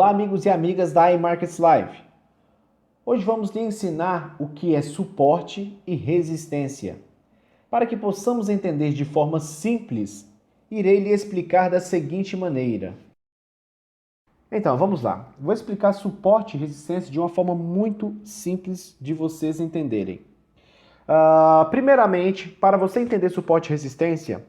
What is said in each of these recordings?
Olá, amigos e amigas da iMarkets Live. Hoje vamos lhe ensinar o que é suporte e resistência. Para que possamos entender de forma simples, irei lhe explicar da seguinte maneira. Então, vamos lá. Vou explicar suporte e resistência de uma forma muito simples de vocês entenderem. Primeiramente, para você entender suporte e resistência,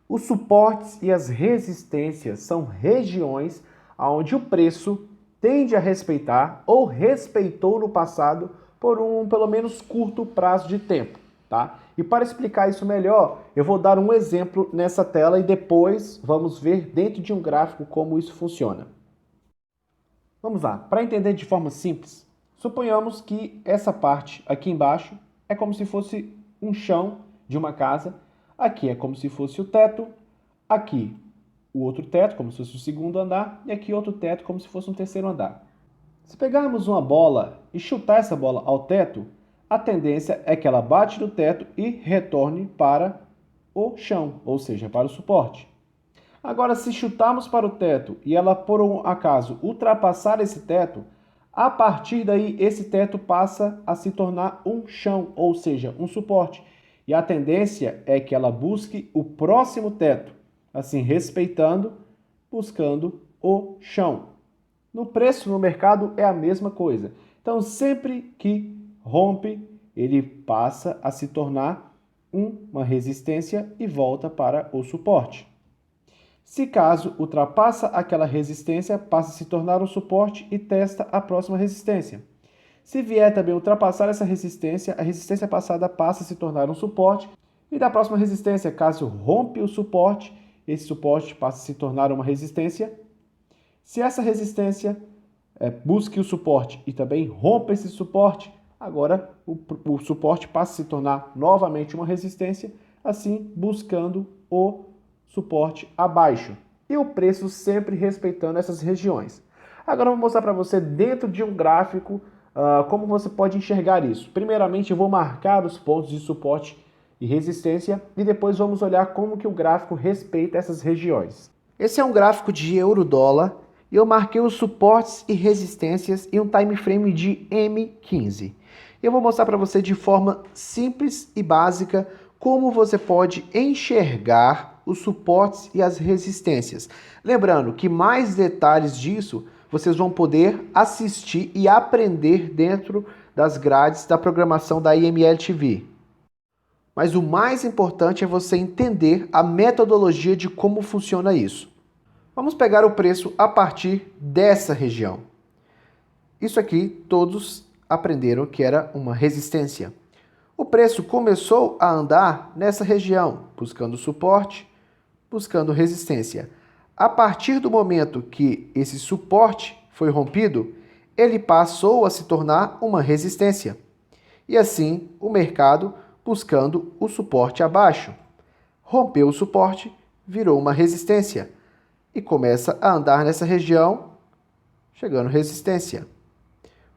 os suportes e as resistências são regiões onde o preço tende a respeitar ou respeitou no passado por um pelo menos curto prazo de tempo, tá? E para explicar isso melhor, eu vou dar um exemplo nessa tela e depois vamos ver dentro de um gráfico como isso funciona. Vamos lá, para entender de forma simples, suponhamos que essa parte aqui embaixo é como se fosse um chão de uma casa, aqui é como se fosse o teto, aqui o outro teto, como se fosse o segundo andar, e aqui outro teto, como se fosse um terceiro andar. Se pegarmos uma bola e chutar essa bola ao teto, a tendência é que ela bate no teto e retorne para o chão, ou seja, para o suporte. Agora, se chutarmos para o teto e ela, por um acaso, ultrapassar esse teto, a partir daí esse teto passa a se tornar um chão, ou seja, um suporte. E a tendência é que ela busque o próximo teto, assim, respeitando, buscando o chão. No preço, no mercado, é a mesma coisa. Então, sempre que rompe, ele passa a se tornar uma resistência e volta para o suporte. Se caso ultrapassa aquela resistência, passa a se tornar um suporte e testa a próxima resistência. Se vier também ultrapassar essa resistência, a resistência passada passa a se tornar um suporte e da próxima resistência, caso rompe o suporte, esse suporte passa a se tornar uma resistência. Se essa resistência busque o suporte e também rompe esse suporte, agora o suporte passa a se tornar novamente uma resistência, assim buscando o suporte abaixo. E o preço sempre respeitando essas regiões. Agora eu vou mostrar para você dentro de um gráfico como você pode enxergar isso. Primeiramente eu vou marcar os pontos de suporte e resistência e depois vamos olhar como que o gráfico respeita essas regiões. Esse é um gráfico de euro-dólar e eu marquei os suportes e resistências em um time frame de M15. Eu vou mostrar para você de forma simples e básica como você pode enxergar os suportes e as resistências. Lembrando que mais detalhes disso vocês vão poder assistir e aprender dentro das grades da programação da IML TV. Mas o mais importante é você entender a metodologia de como funciona isso. Vamos pegar o preço a partir dessa região. Isso aqui todos aprenderam que era uma resistência. O preço começou a andar nessa região, buscando suporte, buscando resistência. A partir do momento que esse suporte foi rompido, ele passou a se tornar uma resistência. E assim, o mercado buscando o suporte abaixo. Rompeu o suporte, virou uma resistência. E começa a andar nessa região, chegando resistência.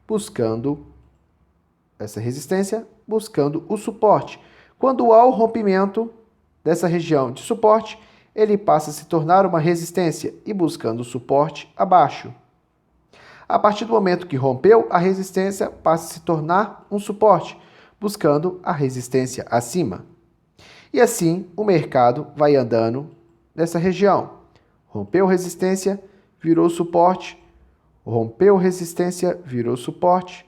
Buscando essa resistência, buscando o suporte. Quando há o rompimento dessa região de suporte, ele passa a se tornar uma resistência e buscando o suporte abaixo. A partir do momento que rompeu, a resistência passa a se tornar um suporte, buscando a resistência acima. E assim o mercado vai andando nessa região. Rompeu resistência, virou suporte. Rompeu resistência, virou suporte.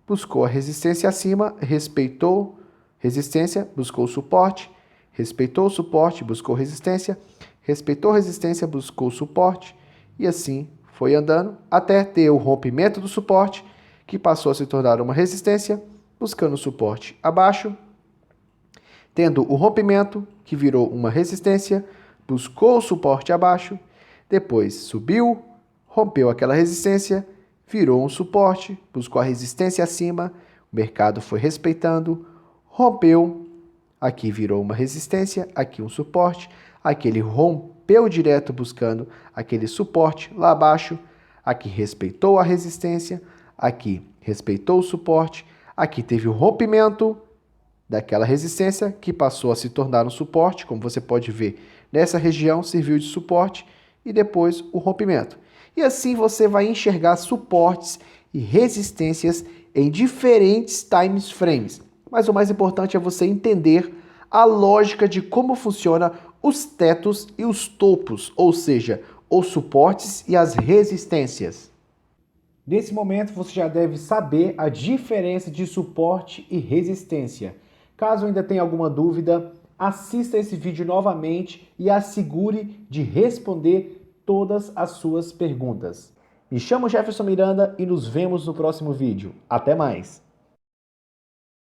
Buscou a resistência acima, respeitou resistência, buscou suporte. Respeitou o suporte, buscou resistência. Respeitou resistência, buscou suporte. E assim foi andando até ter o rompimento do suporte, que passou a se tornar uma resistência, buscando suporte abaixo. Tendo o rompimento, que virou uma resistência, buscou o suporte abaixo. Depois subiu, rompeu aquela resistência, virou um suporte, buscou a resistência acima, o mercado foi respeitando, rompeu, aqui virou uma resistência, aqui um suporte, aqui ele rompeu direto buscando aquele suporte lá abaixo, aqui respeitou a resistência, aqui respeitou o suporte, aqui teve o rompimento daquela resistência que passou a se tornar um suporte, como você pode ver, nessa região serviu de suporte e depois o rompimento. E assim você vai enxergar suportes e resistências em diferentes time frames. Mas o mais importante é você entender a lógica de como funciona os tetos e os topos, ou seja, os suportes e as resistências. Nesse momento você já deve saber a diferença de suporte e resistência. Caso ainda tenha alguma dúvida, assista esse vídeo novamente e assegure de responder todas as suas perguntas. Me chamo Jefferson Miranda e nos vemos no próximo vídeo. Até mais!